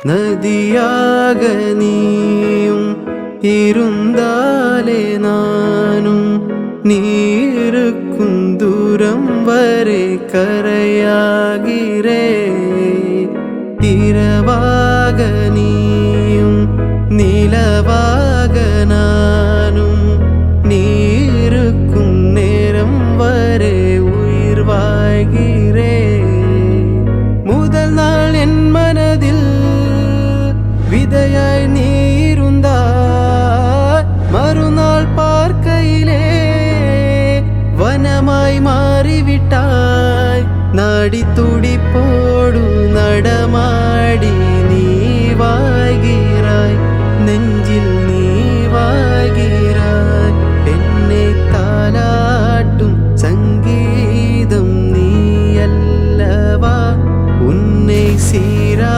நதியாக நீயும் இருந்தாலே நானும் நீருக்கும் தூரம் வரை கரையாகிறே. இரவாக நீயும் நிலவாக நானும் நீருக்கும் நேரம் வரை உயிர் வாழ்கிறே. முதல் நாள் என் மனதில் விதையாய் நீ இருந்தாய், மறுநாள் பார்க்கையிலே வனமாய் மாறிவிட்டாய். நாடி துடிப்போடு நடமாடி நீ வாழ்கிறாய், நெஞ்சில் நீ வாழ்கிறாய். என்னை தாலாட்டும் சங்கீதம் நீ அல்லவா, உன்னை சீரா